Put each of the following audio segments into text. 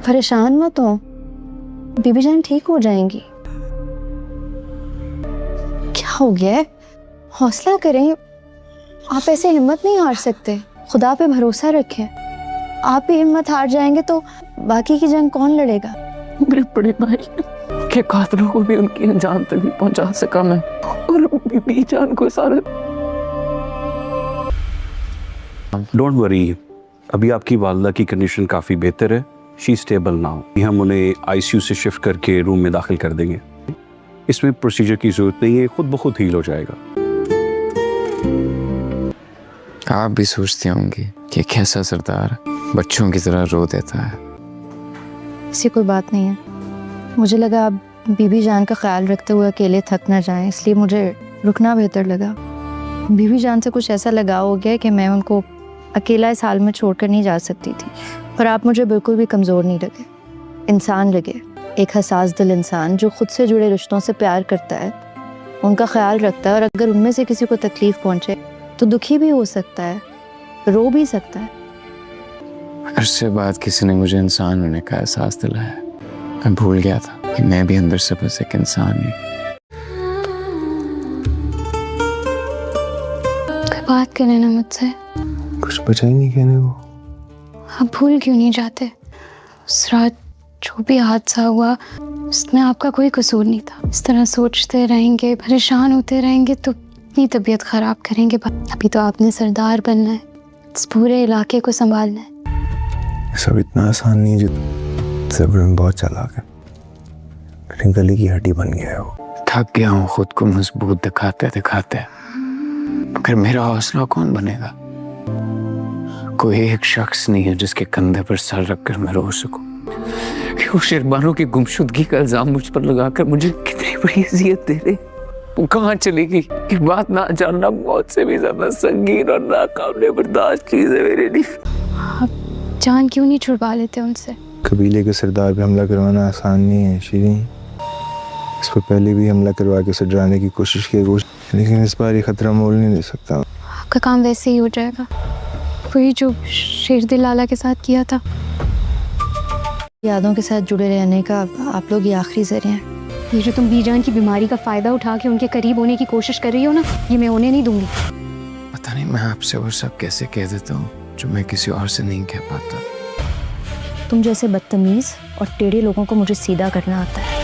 परेशान मत हो, बीबी जान ठीक हो जाएंगी। क्या हो गया है? हौसला करें, आप ऐसे हिम्मत नहीं हार सकते। खुदा पे भरोसा रखें। आप भी हिम्मत हार जाएंगे तो बाकी की जंग कौन लड़ेगा? मेरे बड़े भाई के कातलों को भी उनकी अंजाम तक नहीं पहुंचा सका मैं, और बीबी जान को सारे। डोंट वरी, अभी आपकी वालदा की कंडीशन काफ़ी बेहतर है। She stable now. हम उन्हें आईसीयू से शिफ्ट करके रूम में दाखिल कर देंगे। इसमें प्रोसीजर की ज़रूरत नहीं है, खुद ब खुद हील हो जाएगा। आप भी सोचते होंगे कि कैसा सरदार बच्चों की तरह रो देता है। ऐसी कोई बात नहीं है। मुझे लगा आप बीबी जान का ख्याल रखते हुए अकेले थक ना जाएं, इसलिए मुझे रुकना बेहतर लगा। बीबी जान से कुछ ऐसा लगाव हो गया कि मैं उनको अकेला इस हाल में छोड़कर नहीं जा सकती थी। पर आप मुझे बिल्कुल भी कमज़ोर नहीं लगे, इंसान लगे, एक हसास दिल इंसान जो खुद से जुड़े रिश्तों से प्यार करता है, उनका ख्याल रखता है, और अगर उनमें से किसी को तकलीफ़ पहुंचे तो दुखी भी हो सकता है, रो भी सकता है। अरसे बाद किसी ने मुझे इंसान होने का एहसास दिलाया। मैं भूल गया था कि मैं भी अंदर से बस एक इंसान ही। बात करें ना मुझसे। कुछ बचा ही नहीं कहने को। आप भूल क्यों नहीं जाते? उस रात जो भी हादसा हुआ उसमें आपका कोई कसूर नहीं था। इस तरह सोचते रहेंगे, परेशान होते रहेंगे तो अपनी तबीयत ख़राब करेंगे। अभी तो आपने सरदार बनना है, इस पूरे इलाके को संभालना है। सब इतना आसान नहीं है। जो सब्र में बहुत चालाक है, लेकिन गली की हड्डी बन गया है वो। थक गया हूँ खुद को मजबूत दिखाते दिखाते, मगर मेरा हौसला कौन बनेगा? कोई एक शख्स नहीं है जिसके कंधे पर सर रखकर मैं रो सकूं। कि वो शेरबानों की गुमशुदगी का इल्जाम मुझ पर लगाकर मुझे कितनी बड़ी अजियत दे रहे। वो कहाँ चली गई? ये बात ना जानना मौत से भी ज्यादा संगीन और नाकाबिले बर्दाश्त चीज है मेरे लिए। आप जान क्यों नहीं छुड़वा लेते उनसे? कबीले के सरदार पे हमला करवाना आसान नहीं है शीरीन। इस पर पहले भी हमला करवा के उसे डराने की कोशिश की, लेकिन इस बार ये खतरा मोल नहीं ले सकता। आपका काम वैसे ही हो जाएगा, वही जो शेरदिल लाला के साथ किया था। यादों के साथ जुड़े रहने का आप लोग ये आखिरी ज़रिया हैं। ये जो तुम बीजान की बीमारी का फ़ायदा उठा के उनके करीब होने की कोशिश कर रही हो ना, ये मैं होने नहीं दूंगी। पता नहीं मैं आपसे वो सब कैसे कह देता हूँ जो मैं किसी और से नहीं कह पाता। तुम जैसे बदतमीज़ और टेढ़े लोगों को मुझे सीधा करना आता है।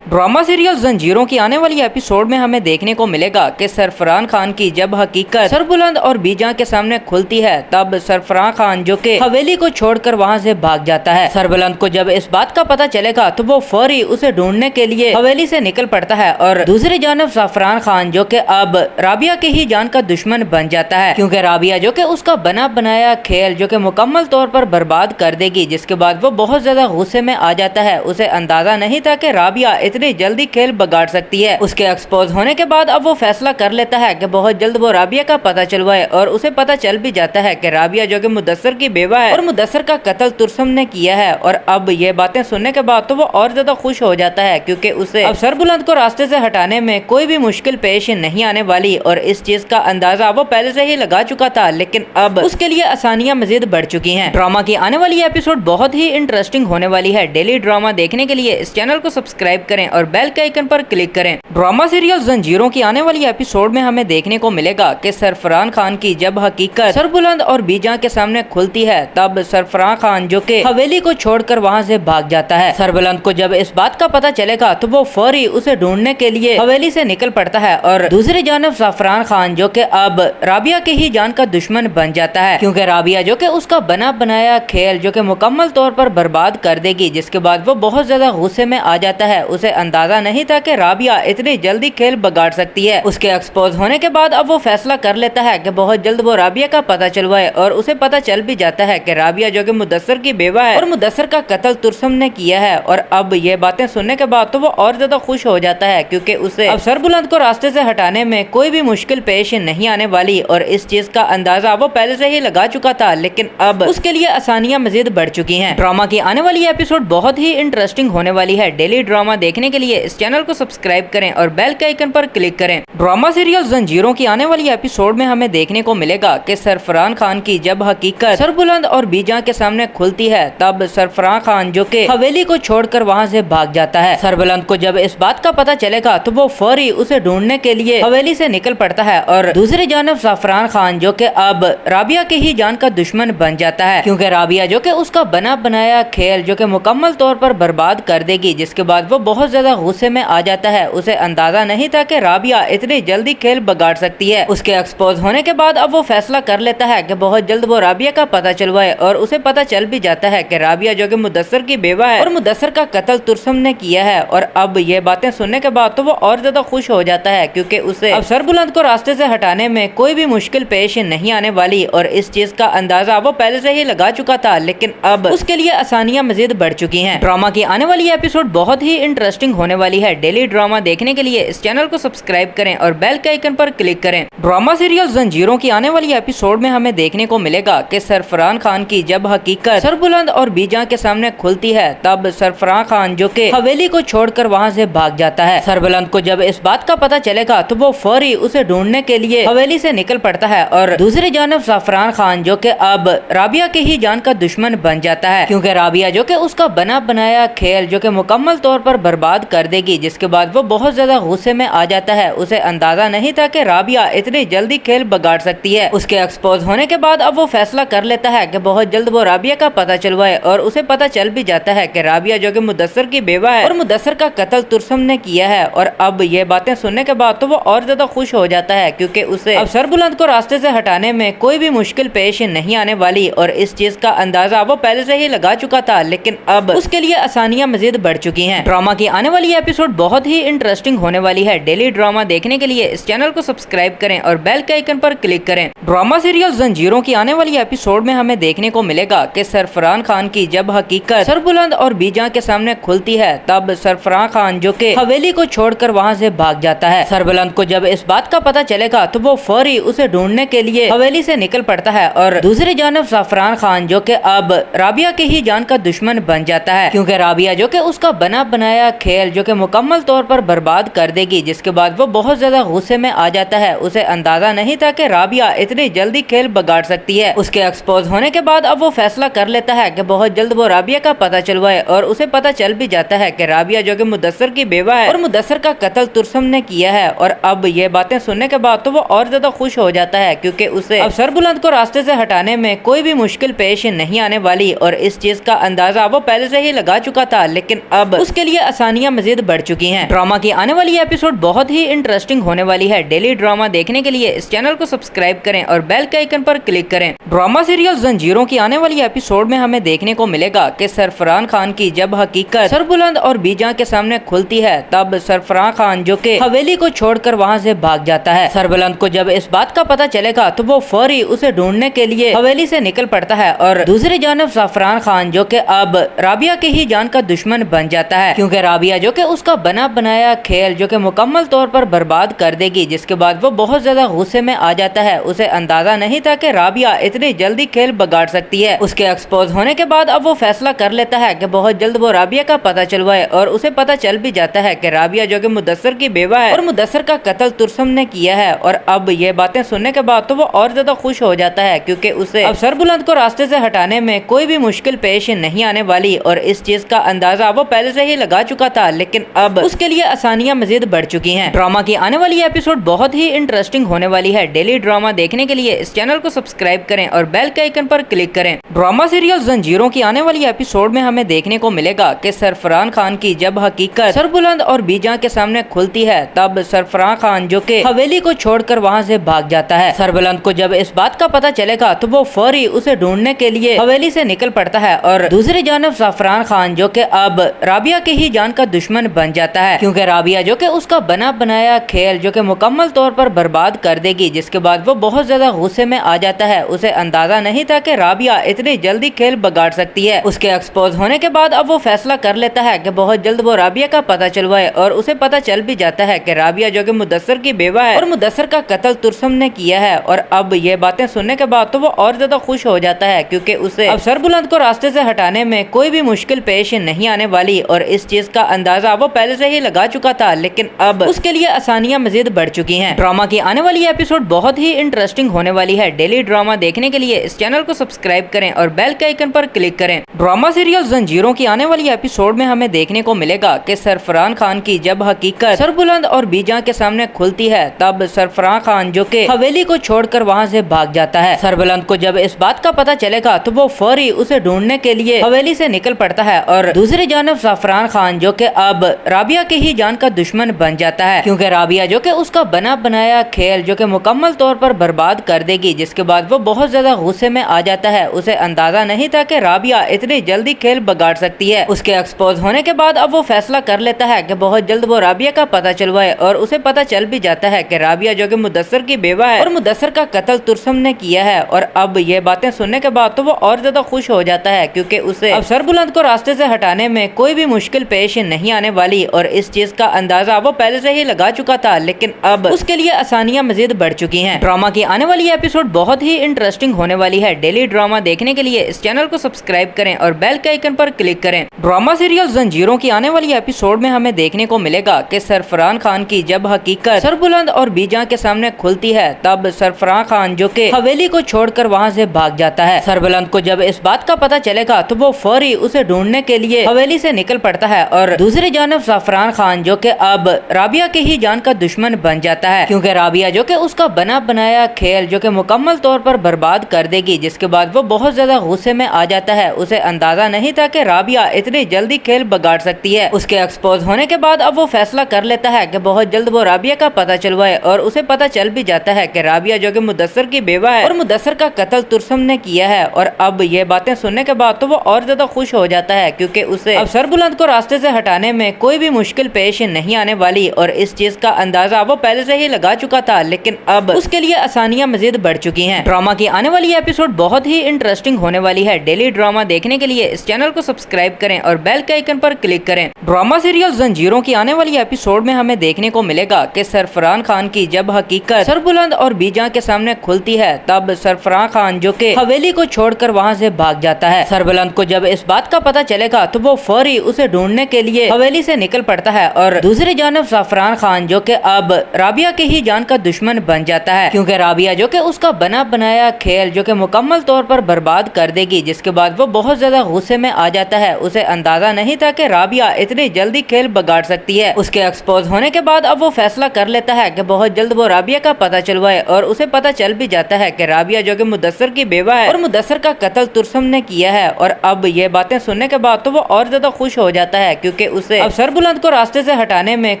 ड्रामा सीरियल जंजीरों की आने वाली एपिसोड में हमें देखने को मिलेगा कि सरफरान खान की जब हकीकत सरबुलंद और बीजां के सामने खुलती है, तब सरफरान खान जो कि हवेली को छोड़कर वहां से भाग जाता है। सरबुलंद को जब इस बात का पता चलेगा तो वो फौरी उसे ढूंढने के लिए हवेली से निकल पड़ता है, और दूसरी जानब ज़फ़रान खान जो कि अब राबिया के ही जान का दुश्मन बन जाता है, क्योंकि राबिया जो कि उसका बना बनाया खेल जो कि मुकम्मल तौर पर बर्बाद कर देगी, जिसके बाद वो बहुत ज्यादा गुस्से में आ जाता है। उसे अंदाजा नहीं था कि राबिया इतनी जल्दी खेल बिगाड़ सकती है। उसके एक्सपोज होने के बाद अब वो फैसला कर लेता है कि बहुत जल्द वो राबिया का पता चलवाए, और उसे पता चल भी जाता है कि राबिया जो कि मुदस्सर की बेवा है और मुदस्सर का कत्ल तुरसम ने किया है। और अब ये बातें सुनने के बाद तो वो और ज्यादा खुश हो जाता है, क्योंकि उसे अब सरबुलंद को रास्ते से हटाने में कोई भी मुश्किल पेश नहीं आने वाली, और इस चीज का अंदाजा वो पहले से ही लगा चुका था। लेकिन अब उसके लिए आसानियां मजीद बढ़ चुकी हैं। ड्रामा की आने वाली एपिसोड बहुत ही इंटरेस्टिंग होने वाली है। डेली ड्रामा देखने के लिए इस चैनल को सब्सक्राइब करें और बेल के आइकन पर क्लिक करें। ड्रामा सीरियल जंजीरों की आने वाली एपिसोड में हमें देखने को मिलेगा कि सरफरान खान की जब हकीकत सरबुलंद और बीजां के सामने खुलती है, तब सरफरान खान जो कि हवेली को छोड़कर वहां से भाग जाता है। सरबुलंद को जब इस बात का पता चलेगा तो वो फौरी उसे ढूंढने के लिए हवेली से निकल पड़ता है, और दूसरी जानब ज़फ़रान खान जो कि अब राबिया के ही जान का दुश्मन बन जाता है, क्योंकि राबिया जो कि उसका बना बनाया खेल जो कि मुकम्मल तौर पर बर्बाद कर देगी, जिसके बाद वो बहुत ज्यादा गुस्से में आ जाता है। उसे अंदाजा नहीं था कि राबिया इतनी जल्दी खेल बिगाड़ सकती है। उसके एक्सपोज होने के बाद अब वो फैसला कर लेता है कि बहुत जल्द वो राबिया का पता चलवाए, और उसे पता चल भी जाता है कि राबिया जो कि मुदस्सर की बेवा है और मुदस्सर का कत्ल तुरसम ने किया है। और अब ये बातें सुनने के बाद तो वो और ज्यादा खुश हो जाता है, क्योंकि उसे अब सरबुलंद को रास्ते से हटाने में कोई भी मुश्किल पेश नहीं आने वाली, और इस चीज का अंदाजा वो पहले से ही लगा चुका था। लेकिन अब उसके लिए आसानियां मजीद बढ़ चुकी हैं। ड्रामा की आने वाली एपिसोड बहुत ही इंटरेस्टिंग होने वाली है। डेली ड्रामा देखने देखने के लिए इस चैनल को सब्सक्राइब करें और बेल के आइकन पर क्लिक करें। ड्रामा सीरियल जंजीरों की आने वाली एपिसोड में हमें देखने को मिलेगा कि सरफरान खान की जब हकीकत सरबुलंद और बीजा के सामने खुलती है, तब सरफरान खान जो कि हवेली को छोड़कर वहां से भाग जाता है। सरबुलंद को जब इस बात का पता चलेगा तो वो फौरी उसे ढूंढने के लिए हवेली से निकल पड़ता है और दूसरी जानब ज़फ़रान खान जो कि अब राबिया की ही जान का दुश्मन बन जाता है, क्योंकि राबिया जो कि उसका बना बनाया खेल जो कि मुकम्मल तौर पर बर्बाद कर देगी, जिसके बाद वो बहुत ज्यादा गुस्से में आ जाता है। उसे अंदाजा नहीं था कि राबिया इतनी जल्दी खेल बिगाड़ सकती है। उसके एक्सपोज होने के बाद अब वो फैसला कर लेता है कि बहुत जल्द वो राबिया का पता चलवाए, और उसे पता चल भी जाता है कि राबिया जो कि मुदस्सर की बेवा है और मुदस्सर का कत्ल तुरसम ने किया है। और अब ये बातें सुनने के बाद तो वो और ज्यादा खुश हो जाता है, क्योंकि उसे अब सरबुलंद को रास्ते से हटाने में कोई भी मुश्किल पेश नहीं आने वाली, और इस चीज का अंदाजा वो पहले से ही लगा चुका था, लेकिन अब उसके लिए आसानियां मजीद बढ़ चुकी हैं। ड्रामा की आने वाली एपिसोड बहुत ही इंटरेस्टिंग होने वाली है। डेली ड्रामा देखने के लिए इस चैनल को सब्सक्राइब करें और बेल के आइकन पर क्लिक करें। ड्रामा सीरियल जंजीरों की आने वाली एपिसोड में हमें देखने को मिलेगा कि सरफरान खान की जब हकीकत सरबुलंद और बीजा के सामने खुलती है, तब सरफरान खान जो कि हवेली को छोड़कर वहां से भाग जाता है। सरबुलंद को जब इस बात का पता चलेगा तो वो फौरी उसे ढूंढने के लिए हवेली से निकल पड़ता है, और दूसरी जानब ज़फ़रान खान जो कि अब राबिया के ही जान का दुश्मन बन जाता है, क्योंकि राबिया जो कि उसका बना बनाया खेल जो कि मुकम्मल तौर पर बर्बाद कर देगी, जिसके बाद वो बहुत ज्यादा गुस्से में आ जाता है। उसे अंदाजा नहीं था कि राबिया इतनी जल्दी खेल बिगाड़ सकती है। उसके एक्सपोज होने के बाद अब वो फैसला कर लेता है कि बहुत जल्द वो राबिया का पता चलवाए, और उसे पता चल भी जाता है कि राबिया जो कि मुदस्सर की बेवा है और मुदस्सर का कत्ल तुरसम ने किया है। और अब ये बातें सुनने के बाद तो वो और ज्यादा खुश हो जाता है, क्योंकि उसे अब सरबुलंद को रास्ते से हटाने में कोई भी मुश्किल पेश नहीं आने वाली, और इस चीज का अंदाजा वो पहले से ही लगा चुका था, लेकिन अब उसके लिए आसानियां मजीद बढ़ चुकी हैं। ड्रामा की आने वाली एपिसोड बहुत ही इंटरेस्टिंग होने वाली है। डेली ड्रामा देखने के लिए इस चैनल को सब्सक्राइब करें और बेल के आइकन पर क्लिक करें। ड्रामा सीरियल जंजीरों की आने वाली एपिसोड में हमें देखने को मिलेगा कि सरफरान खान की जब हकीकत सरबुलंद और बीजा के सामने खुलती है, तब सरफरान खान जो कि हवेली को छोड़कर वहां से भाग जाता है। सरबुलंद को जब इस बात का पता चलेगा तो वो फौरी उसे ढूंढने के लिए हवेली से निकल पड़ता है, और दूसरी जानब ज़फ़रान खान जो कि अब राबिया की ही जान का दुश्मन बन जाता है, क्योंकि राबिया जो कि उसका बना बनाया खेल जो कि मुकम्मल तौर पर बर्बाद कर देगी, जिसके बाद वो बहुत ज्यादा गुस्से में आ जाता है। उसे अंदाजा नहीं था कि राबिया इतनी जल्दी खेल बिगाड़ सकती है। उसके एक्सपोज होने के बाद अब वो फैसला कर लेता है कि बहुत जल्द वो राबिया का पता चलवाए, और उसे पता चल भी जाता है कि राबिया जो कि मुदस्सर की बेवा है और मुदस्सर का कत्ल तुरसम ने किया है। और अब ये बातें सुनने के बाद तो वो और ज्यादा खुश हो जाता है, क्योंकि उसे अब सरबुलंद को रास्ते से हटाने में कोई भी मुश्किल पेश नहीं आने वाली, और इस चीज का अंदाजा वो पहले से ही लगा चुका था, लेकिन अब उसके लिए आसानियां मजीद बढ़ चुकी हैं। ड्रामा की आने वाली एपिसोड बहुत ही इंटरेस्टिंग होने वाली है। डेली ड्रामा देखने के लिए इस चैनल को सब्सक्राइब करें और बेल के आइकन पर क्लिक करें। ड्रामा सीरियल जंजीरों की आने वाली एपिसोड में हमें देखने को मिलेगा कि सरफरान खान की जब हकीकत सरबुलंद और बीजा के सामने खुलती है, तब सरफरान खान जो कि हवेली को छोड़कर वहां से भाग जाता है। सरबुलंद को जब इस बात का पता चलेगा तो वो फौरी उसे ढूंढने के लिए हवेली से निकल पड़ता है, और दूसरी जानब ज़फ़रान खान जो कि अब राबिया की ही जान का दुश्मन बन जाता है, क्योंकि राबिया जो कि उसका बना बनाया खेल जो कि मुकम्मल तौर पर बर्बाद कर देगी, जिसके बाद वो बहुत ज्यादा गुस्से में आ जाता है। उसे अंदाजा नहीं था कि राबिया इतनी जल्दी खेल बिगाड़ सकती है। उसके एक्सपोज होने के बाद अब वो फैसला कर लेता है कि बहुत जल्द वो राबिया का पता चलवाए, और उसे पता चल भी जाता है कि राबिया जो कि मुदस्सर की बेवा है और मुदस्सर का कत्ल तुरसम ने किया है। और अब ये बातें सुनने के बाद तो वो और ज्यादा खुश हो जाता है, क्योंकि उसे अब सरबुलंद को रास्ते से हटाने में कोई भी मुश्किल पेश नहीं आने वाली, और इस चीज का अंदाजा वो पहले से ही लगा चुका था, लेकिन अब उसके लिए आसानियां मजीद बढ़ चुकी हैं। ड्रामा की आने वाली एपिसोड बहुत ही इंटरेस्टिंग होने वाली है। डेली ड्रामा देखने के लिए इस चैनल को सब्सक्राइब करें और बेल के आइकन पर क्लिक करें। ड्रामा सीरियल जंजीरों की आने वाली एपिसोड में हमें देखने को मिलेगा कि सरफरान खान की जब हकीकत सरबुलंद और बीजा के सामने खुलती है, तब सरफरान खान जो कि हवेली को छोड़कर वहां से भाग जाता है। सरबुलंद को जब इस बात का पता चलेगा तो वो फौरी उसे ढूंढने के लिए हवेली से निकल पड़ता है, और दूसरी जानब ज़फ़रान खान जो कि अब राबिया की ही जान का दुश्मन बन जाता है, क्योंकि राबिया जो कि उसका बना बनाया खेल जो कि मुकम्मल तौर पर बर्बाद कर देगी, जिसके बाद वो बहुत ज्यादा गुस्से में आ जाता है। उसे अंदाजा नहीं था कि राबिया इतनी जल्दी खेल बिगाड़ सकती है। उसके एक्सपोज होने के बाद अब वो फैसला कर लेता है कि बहुत जल्द वो राबिया का पता चलवाए, और उसे पता चल भी जाता है कि राबिया जो कि मुदस्सर की बेवा है और मुदस्सर का कत्ल तुरसम ने किया है। और अब ये बातें सुनने के बाद तो वो और ज्यादा खुश हो जाता है, क्योंकि उसे अब सरबुलंद को रास्ते से हटाने में कोई भी मुश्किल पेश नहीं आने वाली, और इस चीज का अंदाजा वो पहले से ही लगा चुका था, लेकिन अब उसके लिए आसानियां मजीद बढ़ चुकी हैं। ड्रामा की आने वाली एपिसोड बहुत ही इंटरेस्टिंग होने वाली है। डेली ड्रामा देखने के लिए इस चैनल को सब्सक्राइब करें और बेल के आइकन पर क्लिक करें। ड्रामा सीरियल जंजीरों की आने वाली एपिसोड में हमें देखने को मिलेगा कि सरफरान खान की जब हकीकत सरबुलंद और बीजा के सामने खुलती है, तब सरफरान खान जो कि हवेली को छोड़कर वहां से भाग जाता है। सरबुलंद को जब इस बात का पता चलेगा तो वो फौरी उसे ढूंढने के लिए हवेली से निकल पड़ता है और दूसरी जानब ज़फ़रान खान जो कि अब राबिया की ही जान का दुश्मन बन जाता है, क्योंकि राबिया जो कि उसका बना बनाया खेल जो कि मुकम्मल तौर पर बर्बाद कर देगी, जिसके बाद वो बहुत ज्यादा गुस्से में आ जाता है। उसे अंदाजा नहीं था कि राबिया इतनी जल्दी खेल बिगाड़ सकती है। उसके एक्सपोज होने के बाद अब वो फैसला कर लेता है कि बहुत जल्द वो राबिया का पता चलवाए, और उसे पता चल भी जाता है कि राबिया जो कि मुदस्सर की बेवा है और मुदस्सर का कत्ल तुरसम ने किया है। और अब ये बातें सुनने के बाद तो वो और ज्यादा खुश हो जाता है, क्योंकि उसे अब सरबुलंद को रास्ते से हटाने में कोई भी मुश्किल पेश नहीं आने वाली, और इस चीज का अंदाजा वो पहले से ही लगा चुका था, लेकिन अब उसके लिए आसानियां मजीद बढ़ चुकी हैं। ड्रामा की आने वाली एपिसोड बहुत ही इंटरेस्टिंग होने वाली है। डेली ड्रामा देखने के लिए इस चैनल को सब्सक्राइब करें और बेल के आइकन पर क्लिक करें। ड्रामा सीरियल जंजीरों की आने वाली एपिसोड में हमें देखने को मिलेगा कि सरफरान खान की जब हकीकत सरबुलंद और बीजा के सामने खुलती है, तब सरफरान खान जो कि हवेली को छोड़कर वहां से भाग जाता है। सरबुलंद को जब इस बात का पता चलेगा तो वो फौरी उसे ढूंढने के लिए हवेली से निकल पड़ता है, और दूसरी जानब ज़फ़रान खान जो कि अब राबिया के ही जान का दुश्मन बन जाता है, क्योंकि राबिया जो कि उसका बना बनाया खेल जो कि मुकम्मल तौर पर बर्बाद कर देगी, जिसके बाद वो बहुत ज्यादा गुस्से में आ जाता है। उसे अंदाजा नहीं था कि राबिया इतनी जल्दी खेल बिगाड़ सकती है। उसके एक्सपोज होने के बाद अब वो फैसला कर लेता है कि बहुत जल्द वो राबिया का पता चलवाए, और उसे पता चल भी जाता है कि राबिया जो कि मुदस्सर की बेवा है और मुदस्सर का कत्ल तुरसम ने किया है। और अब ये बातें सुनने के बाद तो वो और ज्यादा खुश हो जाता है, क्योंकि उसे अब सरबुलंद को रास्ते से हटाने में कोई भी मुश्किल पेश नहीं आने वाली, और इस चीज का अंदाजा वो पहले से ही लगा चुका था, लेकिन अब उसके लिए आसानियां मजीद बढ़ चुकी हैं। ड्रामा की आने वाली एपिसोड बहुत ही इंटरेस्टिंग होने वाली है। डेली ड्रामा देखने के लिए इस चैनल को सब्सक्राइब करें और बेल के आइकन पर क्लिक करें। ड्रामा सीरियल जंजीरों की आने वाली एपिसोड में हमें देखने को मिलेगा कि सरफरान खान की जब हकीकत सरबुलंद और बीजा के सामने खुलती है, तब सरफरान खान जो कि हवेली को छोड़कर वहां से भाग जाता है। सरबुलंद को जब इस बात का पता चलेगा तो वो फौरी उसे ढूंढने के लिए हवेली से निकल पड़ता है, और दूसरी जानब ज़फ़रान खान जो कि अब राबिया की ही जान का दुश्मन बन जाता है, क्योंकि राबिया जो कि उसका बना बनाया खेल जो कि मुकम्मल तौर पर बर्बाद कर देगी, जिसके बाद वो बहुत ज्यादा गुस्से में आ जाता है। उसे अंदाजा नहीं था कि राबिया इतनी जल्दी खेल बिगाड़ सकती है। उसके एक्सपोज होने के बाद अब वो फैसला कर लेता है कि बहुत जल्द वो राबिया का पता चलवाए, और उसे पता चल भी जाता है कि राबिया जो कि मुदस्सर की बेवा है और मुदस्सर का कत्ल तुरसम ने किया है। और अब ये बातें सुनने के बाद तो वो और ज्यादा खुश हो जाता है, क्योंकि उसे अब सरबुलंद को रास्ते से हटाने में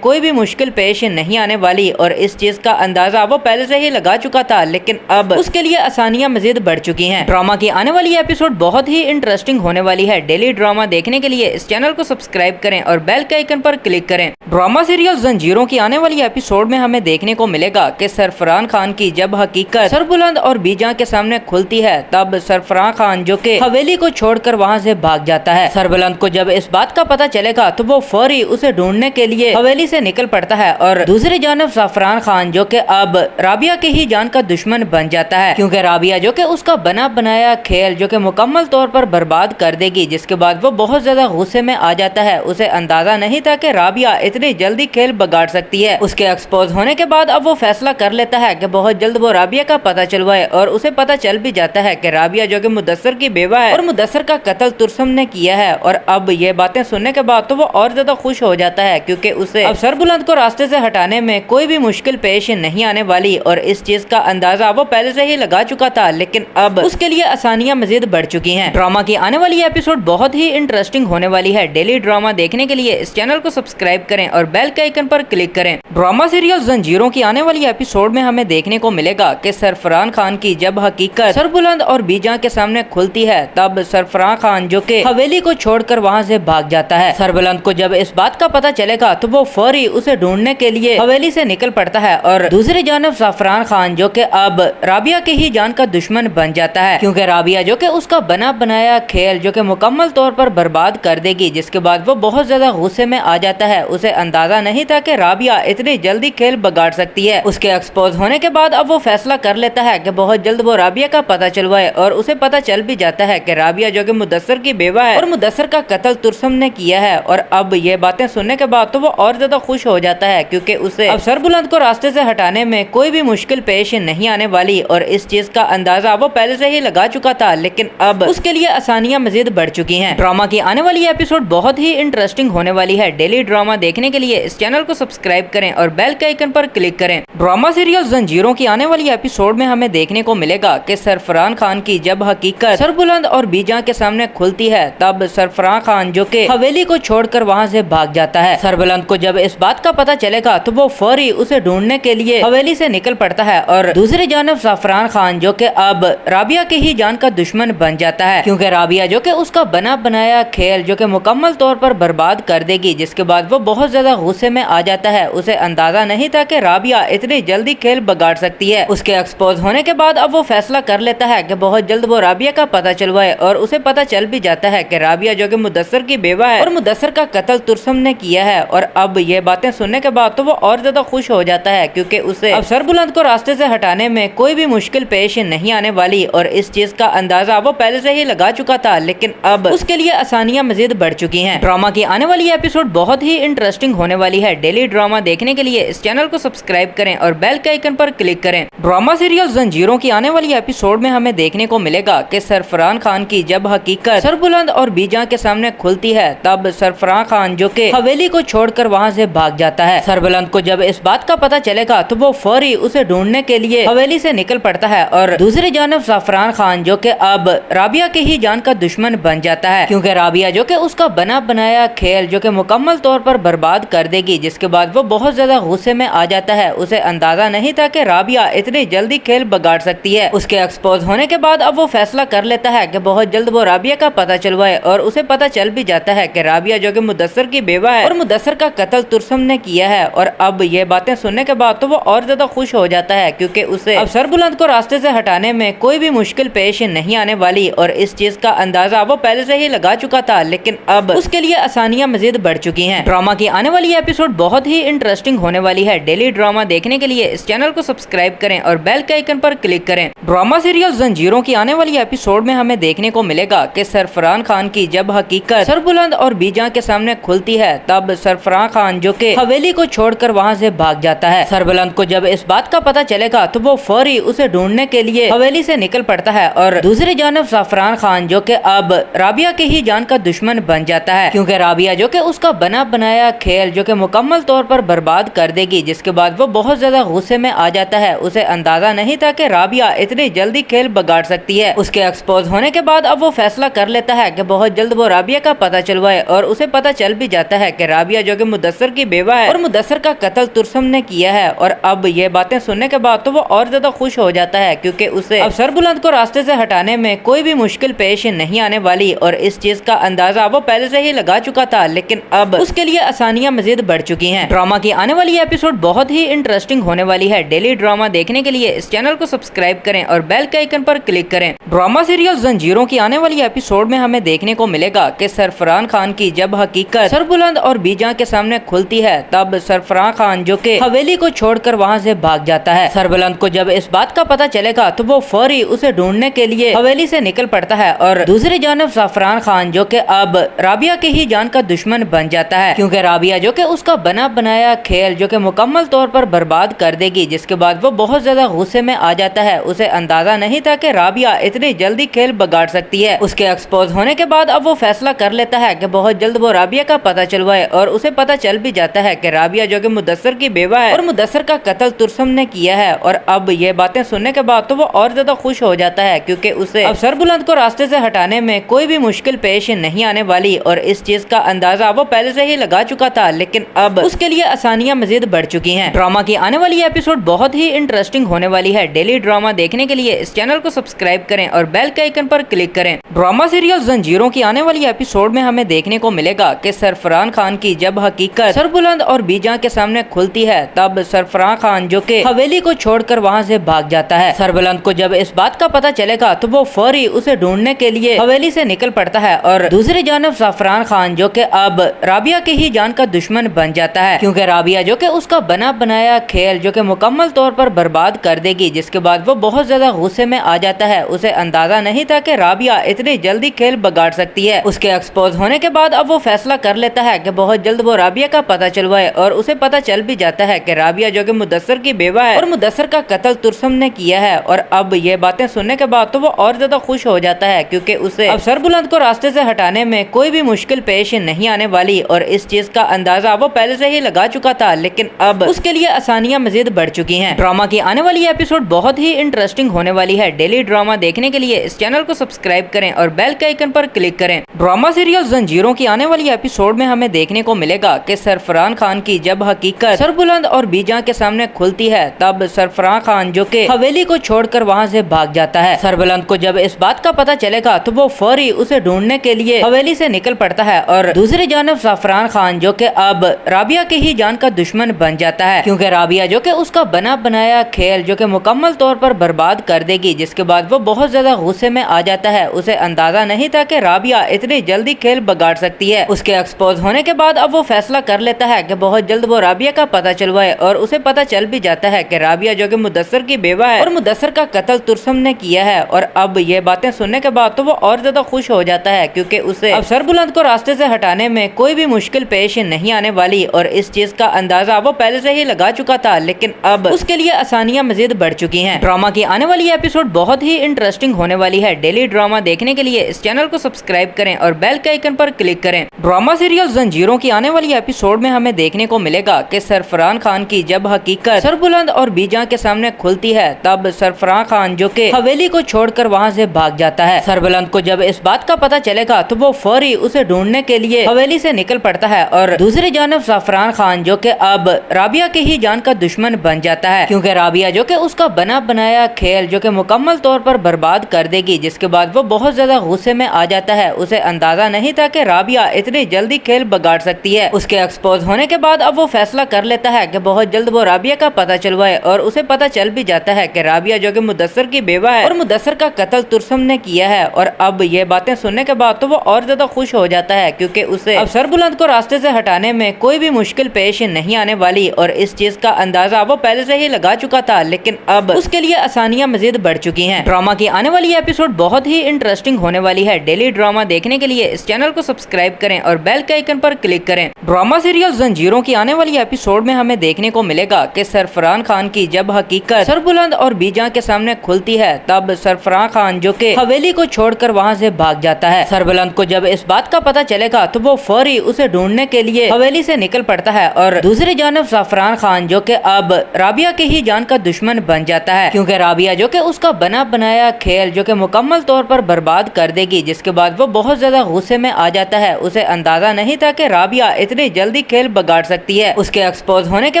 कोई भी मुश्किल पेश नहीं आने वाली, और इस चीज का अंदाजा वो पहले से ही लगा चुका था, लेकिन अब उसके लिए आसानियां मजीद बढ़ चुकी हैं। ड्रामा की आने वाली एपिसोड बहुत ही इंटरेस्टिंग होने वाली है। डेली ड्रामा देखने के लिए इस चैनल को सब्सक्राइब करें और बेल के आइकन पर क्लिक करें। ड्रामा सीरियल जंजीरों की आने वाली एपिसोड में हमें देखने को मिलेगा कि सरफरान खान की जब हकीकत सरबुलंद और बीजा के सामने खुलती है, तब सरफरान खान जो कि हवेली को छोड़कर वहां से भाग जाता है। सरबुलंद को जब इस बात का पता चलेगा तो वो फौरी उसे ढूंढने के लिए हवेली से निकल पड़ता है, और दूसरी जानब ज़फ़रान खान जो कि अब राबिया की ही जान का दुश्मन बन जाता है, क्योंकि राबिया जो कि उसका बना बनाया खेल जो कि मुकम्मल तौर पर बर्बाद कर देगी, जिसके बाद वो बहुत ज्यादा गुस्से में आ जाता है। उसे अंदाजा नहीं था कि राबिया इतनी जल्दी खेल बिगाड़ सकती है। उसके एक्सपोज होने के बाद अब वो फैसला कर लेता है कि बहुत जल्द वो राबिया का पता चलवाए, और उसे पता चल भी जाता है कि राबिया जो कि मुदस्सर की बेवा है और मुदस्सर का कत्ल तुरसम ने किया है। और अब ये बातें सुनने के बाद तो वो और ज्यादा खुश हो जाता है, क्योंकि उसे अब सरबुलंद को रास्ते से हटाने में कोई भी मुश्किल पेश नहीं आने वाली, और इस चीज का अंदाजा वो पहले से ही लगा चुका था, लेकिन अब उसके लिए आसानियां मजीद बढ़ चुकी हैं। ड्रामा की आने वाली एपिसोड बहुत ही इंटरेस्टिंग होने वाली है। डेली ड्रामा देखने के लिए इस चैनल को सब्सक्राइब करें और बेल के आइकन पर क्लिक करें। ड्रामा सीरियल जंजीरों की आने वाली एपिसोड में हमें देखने को मिलेगा कि सरफरान खान की जब हकीकत सरबुलंद और बीजा के सामने खुलती है, तब सरफरान खान जो कि हवेली को छोड़कर वहां से भाग जाता है। सरबुलंद को जब इस बात का पता चलेगा तो वो फौरी उसे ढूंढने के लिए हवेली से निकल पड़ता है, और दूसरी जानब ज़फ़रान खान जो कि अब राबिया की ही जान का दुश्मन बन जाता है, क्योंकि राबिया जो कि उसका बना बनाया खेल जो कि मुकम्मल तौर पर बर्बाद कर देगी, जिसके बाद वो बहुत ज्यादा गुस्से में आ जाता है। उसे अंदाजा नहीं था कि राबिया इतनी जल्दी खेल बिगाड़ सकती है। उसके एक्सपोज होने के बाद अब वो फैसला कर लेता है कि बहुत जल्द वो राबिया का पता चलवाए, और उसे पता चल भी जाता है कि राबिया जो कि मुदस्सर की बेवा है और मुदस्सर का कत्ल तुरसम ने किया है। और اور اب یہ باتیں سننے کے بعد تو وہ اور زیادہ خوش ہو جاتا ہے کیونکہ اسے اب سربلند کو راستے سے ہٹانے میں کوئی بھی مشکل پیش نہیں آنے والی اور اس چیز کا اندازہ وہ پہلے سے ہی لگا چکا تھا، لیکن اب اس کے لیے آسانیاں مزید بڑھ چکی ہیں۔ ڈرامہ کی آنے والی ایپیسوڈ بہت ہی انٹرسٹنگ ہونے والی ہے۔ ڈیلی ڈرامہ دیکھنے کے لیے اس چینل کو سبسکرائب کریں اور بیل کے آئیکن پر کلک کریں۔ ڈرامہ سیریل زنجیروں کی آنے والی ایپیسوڈ میں ہمیں دیکھنے کو ملے گا کہ سرفران خان کی جب حقیقت سربلند اور بیجاں کے سامنے کھلتی ہے تب سرفران خان جو کہ حویلی کو چھوڑ کر وہاں سے بھاگ جاتا ہے۔ سربلند کو جب اس بات کا پتہ چلے گا تو وہ فوری اسے ڈھونڈنے کے لیے حویلی سے نکل پڑتا ہے اور دوسری جانب زعفران خان جو کہ اب رابعہ کے ہی جان کا دشمن بن جاتا ہے، کیونکہ رابعہ جو کہ اس کا بنا بنایا کھیل جو کہ مکمل طور پر برباد کر دے گی، جس کے بعد وہ بہت زیادہ غصے میں آ جاتا ہے۔ اسے اندازہ نہیں تھا کہ رابعہ اتنی جلدی کھیل بگاڑ سکتی ہے۔ اس کے ایکسپوز ہونے کے بعد اب وہ فیصلہ کر لیتا ہے کہ بہت جلد وہ رابعہ کا پتہ چلوائے اور اسے پتہ چل بھی جاتا ہے کہ رابعہ جو کہ مدثر کی بیوہ ہے اور مدثر کا قتل ترسم نے کیا ہے۔ اور اب یہ باتیں سننے کے بعد تو وہ اور زیادہ خوش ہو جاتا ہے کیونکہ اسے اب سربلند کو راستے سے ہٹانے میں کوئی بھی مشکل پیش نہیں آنے والی اور اس چیز کا اندازہ وہ پہلے سے ہی لگا چکا تھا، لیکن اب اس کے لیے آسانیاں مزید بڑھ چکی ہیں۔ ڈرامہ کی آنے والی ایپیسوڈ بہت ہی انٹرسٹنگ ہونے والی ہے۔ ڈیلی ڈرامہ دیکھنے کے لیے اس چینل کو سبسکرائب کریں اور بیل کے آئیکن پر کلک کریں۔ ڈرامہ سیریل زنجیروں کی آنے والی ایپیسوڈ میں ہمیں دیکھنے کو ملے گا کہ سرفران خان کی جب حقیقت سربلند اور بیجاں کے سامنے کھلتی ہے تب سرفران خان جو کہ حویلی کو چھوڑ کر وہاں سے بھاگ جاتا ہے۔ سربلند کو جب اس بات کا پتہ چلے گا تو وہ فوری اسے ڈھونڈنے کے لیے حویلی سے نکل پڑتا ہے اور دوسری جانب زعفران خان جو کہ اب رابعہ کے ہی جان کا دشمن بن جاتا ہے، کیونکہ رابعہ جو کہ اس کا بنا بنایا کھیل جو کہ مکمل طور پر برباد کر دے گی، جس کے بعد وہ بہت زیادہ غصے میں آ جاتا ہے۔ اسے اندازہ نہیں تھا کہ رابعہ اتنی جلدی کھیل بگاڑ سکتی ہے۔ اس کے ایکسپوز ہونے کے بعد اب وہ فیصلہ کر لیتا ہے کہ بہت جلد وہ رابعہ کا پتہ چلوائے اور اسے پتہ چل بھی جاتا ہے کہ رابعہ جو کہ مدثر کی بیوہ ہے اور مدثر کا قتل ترسم نے کیا ہے۔ اور اب یہ باتیں سننے کے بعد تو وہ اور زیادہ خوش ہو جاتا ہے کیونکہ اسے اب سربلند کو راستے سے ہٹانے میں کوئی بھی مشکل پیش نہیں آنے والی اور اس چیز کا اندازہ وہ پہلے سے ہی لگا چکا تھا، لیکن اب اس کے لیے آسانیاں مزید بڑھ چکی ہیں۔ ڈرامہ کی آنے والی ایپیسوڈ بہت ہی انٹرسٹنگ ہونے والی ہے۔ ڈیلی ڈرامہ دیکھنے کے لیے اس چینل کو سبسکرائب کریں اور بیل کے آئیکن پر کلک کریں۔ ڈرامہ سیریل زنجیروں کی آنے والی ایپیسوڈ میں ہمیں دیکھنے کو ملے گا کہ سرفران خان کی جب حقیقت سربلند اور بیجاں کے سامنے کھلتی ہے تب سرفران خان جو کہ حویلی کو چھوڑ کر وہاں سے بھاگ جاتا ہے۔ سربلند کو جب اس بات کا پتہ چلے گا تو وہ فوری اسے ڈھونڈنے کے لیے حویلی سے نکل پڑتا ہے اور دوسری جانب زعفران خان جو کہ اب رابعہ کے ہی جان کا دشمن بن جاتا ہے، کیونکہ رابعہ جو کہ اس کا بنا بنایا کھیل جو کہ مکمل طور پر برباد کر دے گی، جس کے بعد وہ بہت زیادہ غصے میں آ جاتا ہے۔ اسے اندازہ نہیں تھا کہ رابعہ اتنی جلدی کھیل بگاڑ سکتی ہے۔ اس کے ایکسپوز ہونے کے بعد اب وہ فیصلہ کر لیتا ہے کہ بہت جلد وہ رابعہ کا پتہ چلوائے اور اسے پتہ چل بھی جاتا ہے کہ رابعہ جو کہ مدثر کی بیوہ ہے اور مدثر کا قتل ترسم نے کیا ہے۔ اور اب یہ باتیں سننے کے بعد تو وہ اور زیادہ خوش ہو جاتا ہے کیونکہ اسے اب سربلند کو راستے سے ہٹانے میں کوئی بھی مشکل پیش نہیں آنے والی اور اس چیز کا اندازہ وہ پہلے سے ہی لگا چکا تھا، لیکن اب اس کے لیے آسانیاں مزید بڑھ چکی ہیں۔ ڈرامہ کی آنے والی ایپیسوڈ بہت ہی انٹرسٹنگ ہونے والی ہے۔ ڈیلی ڈرامہ دیکھنے کے لیے اس چینل کو سبسکرائب کریں اور بیل کے آئیکن پر کلک کریں۔ ڈرامہ سیریل زنجیروں کی آنے والی ایپیسوڈ میں ہمیں دیکھنے کو ملے گا کہ سرفران خان کی جب حقیقت سربلند اور بیجاں کے سامنے کھلتی ہے تب سرفران خان جو کہ حویلی کو چھوڑ کر وہاں سے بھاگ جاتا ہے۔ سربلند کو جب اس بات کا پتہ چلے گا تو وہ فوری اسے ڈھونڈنے کے لیے حویلی سے نکل پڑتا ہے اور دوسری جانب زعفران خان جو کہ اب رابعہ کے ہی جان کا دشمن بن جاتا ہے، کیونکہ رابعہ جو کہ اس کا بنا بنایا کھیل جو کہ مکمل طور پر برباد کر دے گی، جس کے بعد وہ بہت زیادہ غصے میں آ جاتا ہے۔ اسے اندازہ نہیں تھا کہ رابعہ اتنی جلدی کھیل بگاڑ سکتی ہے۔ اس کے ایکسپوز ہونے کے بعد اب وہ فیصلہ کر لیتا ہے کہ بہت جلد وہ رابعہ کا پتہ چلوائے اور اسے پتہ چل بھی جاتا ہے کہ رابعہ جو کہ مدثر کی بیوہ ہے اور مدثر کا قتل ترسم نے کیا ہے۔ اور اب یہ باتیں سننے کے بعد تو وہ اور زیادہ خوش ہو جاتا ہے کیونکہ اسے اب سربلند کو راستے سے ہٹانے میں کوئی بھی مشکل پیش نہیں آنے والی اور اس چیز کا اندازہ وہ پہلے سے ہی لگا چکا تھا، لیکن اب اس کے لیے آسانیاں مزید بڑھ چکی ہیں۔ ڈرامہ کی آنے والی ایپیسوڈ بہت ہی انٹرسٹنگ ہونے والی ہے۔ ڈیلی ڈرامہ دیکھنے کے لیے اس چینل کو سبسکرائب کریں اور بیل کے آئیکن پر کلک کریں۔ ڈرامہ سیریل زنجیروں کی آنے والی ایپیسوڈ میں ہمیں دیکھنے کو ملے گا کہ سرفران خان کی جب حقیقت سربلند اور بیجاں کے سامنے کھلتی ہے تب سرفران خان جو کہ حویلی کو چھوڑ کر وہاں سے بھاگ جاتا ہے۔ سربلند کو جب اس بات کا پتہ چلے گا تو وہ فوری اسے ڈھونڈنے کے لیے حویلی سے نکل پڑتا ہے اور دوسری جانب زعفران خان جو کہ اب رابعہ کے ہی جان کا دشمن بن جاتا ہے، کیونکہ رابعہ جو کہ اس کا بنا بنایا کھیل جو کہ مکمل طور پر برباد کر دے گی، جس کے بعد وہ بہت زیادہ غصے میں آ جاتا ہے۔ اسے اندازہ نہیں تھا کہ رابعہ اتنی جلدی کھیل بگاڑ سکتی ہے۔ اس کے ایکسپوز ہونے کے بعد اب وہ फैसला कर लेता है कि बहुत जल्द वो राबिया का पता चलवाए और उसे पता चल भी जाता है कि राबिया जो कि मुदस्सर की बेवा है और मुदस्सर का कत्ल तुरसम ने किया है। और अब ये बातें सुनने के बाद तो वो और ज्यादा खुश हो जाता है क्योंकि उसे अब सरबुलंद को रास्ते से हटाने में कोई भी मुश्किल पेश नहीं आने वाली और इस चीज का अंदाजा वो पहले से ही लगा चुका था, लेकिन अब उसके लिए आसानियां मजीद बढ़ चुकी हैं। ड्रामा की आने वाली एपिसोड बहुत ही इंटरेस्टिंग होने वाली है। डेली ड्रामा देखने के लिए इस चैनल को सब्सक्राइब करें और बेल के आइकन पर क्लिक करें। ड्रामा सीरियल जंजीरों की आने वाली एपिसोड में हमें देखने को मिलेगा कि सरफरान खान की जब हकीकत सरबुलंद और बीजा के सामने खुलती है तब सरफरान खान जो कि हवेली को छोड़कर वहां से भाग जाता है। सरबुलंद को जब इस बात का पता चलेगा तो वो फौरी उसे ढूंढने के लिए हवेली से निकल पड़ता है और दूसरी जानब ज़फ़रान खान जो कि अब राबिया के ही जान का दुश्मन बन जाता है क्योंकि राबिया जो कि उसका बना बनाया खेल जो कि मुकम्मल तौर पर बर्बाद कर देगी, जिसके बाद वो बहुत ज्यादा गुस्से में आ जाता है। उसे अंदाजा नहीं था कि राबिया इतनी जल्दी खेल बगाड़ सकती है। उसके एक्सपोज होने के बाद अब वो फैसला कर लेता है कि बहुत जल्द वो राबिया का पता चलवाए और उसे पता चल भी जाता है कि राबिया जो कि मुदस्सर की बेवा है और मुदस्सर का कत्ल तुरसम ने किया है। और अब ये बातें सुनने के बाद तो वो और ज्यादा खुश हो जाता है क्योंकि उसे अब सरबुलंद को रास्ते से हटाने में कोई भी मुश्किल पेश नहीं आने वाली और इस चीज का अंदाजा वो पहले से ही लगा चुका था, लेकिन अब उसके लिए आसानियां मजीद बढ़ चुकी हैं। ड्रामा की आने वाली एपिसोड बहुत ही इंटरेस्टिंग होने वाली है। डेली ड्रामा देखने के लिए इस चैनल को सब्सक्राइब करें और बेल के आइकन पर क्लिक करें। ड्रामा सीरियल जंजीरों की आने वाली एपिसोड में हमें देखने को मिलेगा कि सरफरान खान की जब हकीकत सरबुलंद और बीजा के सामने खुलती है तब सरफरान खान जो कि हवेली को छोड़कर वहां से भाग जाता है। सरबुलंद को जब इस बात का पता चलेगा तो वो फौरी उसे ढूंढने के लिए हवेली से निकल पड़ता है और दूसरी जानब ज़फ़रान खान जो कि अब राबिया के ही जान का दुश्मन बन जाता है क्योंकि राबिया जो कि उसका बना बनाया खेल जो कि मुकम्मल तौर पर बर्बाद कर देगी, जिसके बाद वो बहुत ज्यादा गुस्से में आ जाता है। उसे अंदाजा नहीं था कि राबिया इतनी जल्दी खेल बगाड़ सकती है। उसके एक्सपोज होने के बाद अब वो फैसला कर लेता है कि बहुत जल्द वो राबिया का पता चलवाए और उसे पता चल भी जाता है कि राबिया जो कि मुदस्सर की बेवा है और मुदस्सर का कत्ल तुरसम ने किया है। और अब ये बातें सुनने के बाद तो वो और ज्यादा खुश हो जाता है क्योंकि उसे अब सरबुलंद को रास्ते से हटाने में कोई भी मुश्किल पेश नहीं आने वाली और इस चीज का अंदाजा वो पहले से ही लगा चुका था, लेकिन अब उसके लिए आसानियां मजीद बढ़ चुकी हैं। ड्रामा की आने वाली एपिसोड बहुत ही इंटरेस्टिंग होने वाली है। डेली ड्रामा देखने के लिए इस चैनल को सब्सक्राइब करें और बेल के आइकन पर क्लिक करें। ड्रामा सीरियल जंजीरों की आने वाली एपिसोड में हमें देखने को मिलेगा कि सरफरान खान की जब हकीकत सरबुलंद और बीजा के सामने खुलती है तब सरफरान खान जो कि हवेली को छोड़कर वहां से भाग जाता है। सरबुलंद को जब इस बात का पता चलेगा तो वो फौरी उसे ढूंढने के लिए हवेली से निकल पड़ता है और दूसरी जानब ज़फ़रान खान जो कि अब राबिया के ही जान का दुश्मन बन जाता है क्योंकि राबिया जो कि उसका बना बनाया खेल जो कि मुकम्मल तौर पर बर्बाद कर देगी, जिसके बाद वो बहुत ज्यादा गुस्से में आ जाता है। उसे अंदाजा नहीं था कि राबिया इतनी जल्दी खेल बगाड़ सकती है। उसके एक्सपोज होने के